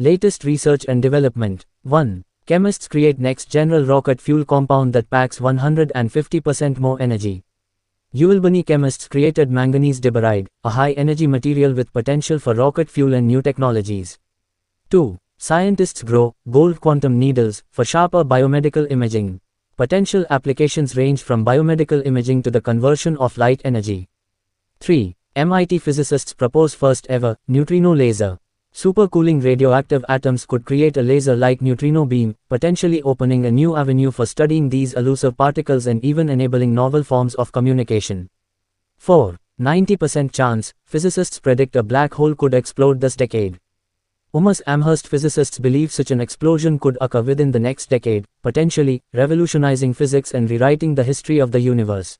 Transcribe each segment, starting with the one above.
Latest research and development. 1. Chemists create next general rocket fuel compound that packs 150% more energy. Yulbani chemists created manganese diboride, a high-energy material with potential for rocket fuel and new technologies. 2. Scientists grow gold quantum needles for sharper biomedical imaging. Potential applications range from biomedical imaging to the conversion of light energy. 3. MIT physicists propose first ever neutrino laser. Supercooling radioactive atoms could create a laser-like neutrino beam, potentially opening a new avenue for studying these elusive particles and even enabling novel forms of communication. 4. 90% chance, physicists predict a black hole could explode this decade. UMass Amherst physicists believe such an explosion could occur within the next decade, potentially revolutionizing physics and rewriting the history of the universe.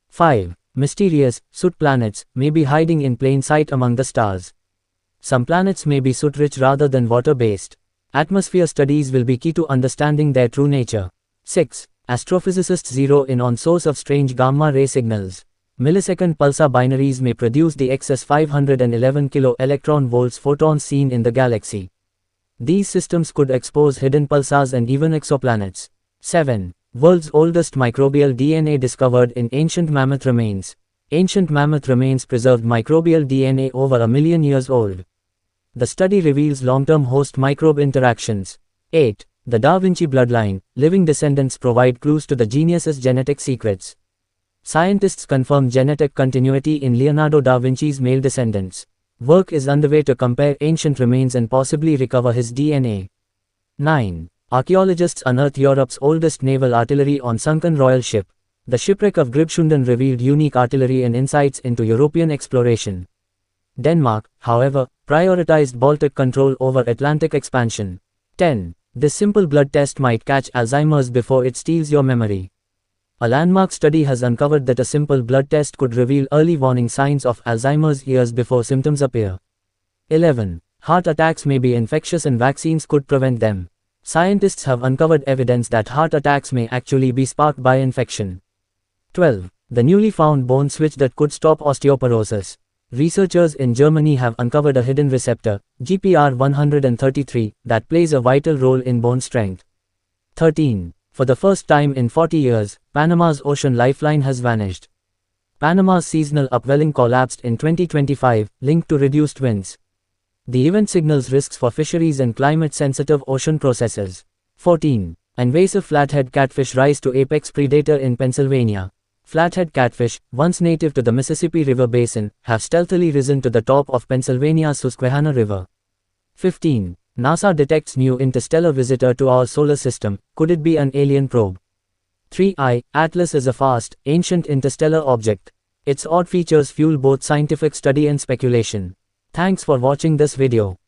5. Mysterious, soot planets may be hiding in plain sight among the stars. Some planets may be soot-rich rather than water-based. Atmosphere studies will be key to understanding their true nature. 6. Astrophysicists zero in on source of strange gamma-ray signals. Millisecond pulsar binaries may produce the excess 511 kilo-electron-volts photons seen in the galaxy. These systems could expose hidden pulsars and even exoplanets. 7. World's oldest microbial DNA discovered in ancient mammoth remains. Ancient mammoth remains preserved microbial DNA over 1 million years old. The study reveals long-term host microbe interactions. 8. The Da Vinci bloodline. Living descendants provide clues to the genius's genetic secrets. Scientists confirm genetic continuity in Leonardo da Vinci's male descendants. Work is underway to compare ancient remains and possibly recover his DNA. 9. Archaeologists unearth Europe's oldest naval artillery on sunken royal ship. The shipwreck of Gripshunden revealed unique artillery and insights into European exploration. Denmark, however, prioritized Baltic control over Atlantic expansion. 10. This simple blood test might catch Alzheimer's before it steals your memory. A landmark study has uncovered that a simple blood test could reveal early warning signs of Alzheimer's years before symptoms appear. 11. Heart attacks may be infectious and vaccines could prevent them. Scientists have uncovered evidence that heart attacks may actually be sparked by infection. 12. The newly found bone switch that could stop osteoporosis. Researchers in Germany have uncovered a hidden receptor, GPR133, that plays a vital role in bone strength. 13. For the first time in 40 years, Panama's ocean lifeline has vanished. Panama's seasonal upwelling collapsed in 2025, linked to reduced winds. The event signals risks for fisheries and climate-sensitive ocean processes. 14. Invasive flathead catfish rise to apex predator in Pennsylvania. Flathead catfish, once native to the Mississippi River Basin, have stealthily risen to the top of Pennsylvania's Susquehanna River. 15. NASA detects new interstellar visitor to our solar system. Could it be an alien probe? 3. Atlas is a fast, ancient interstellar object. Its odd features fuel both scientific study and speculation. Thanks for watching this video.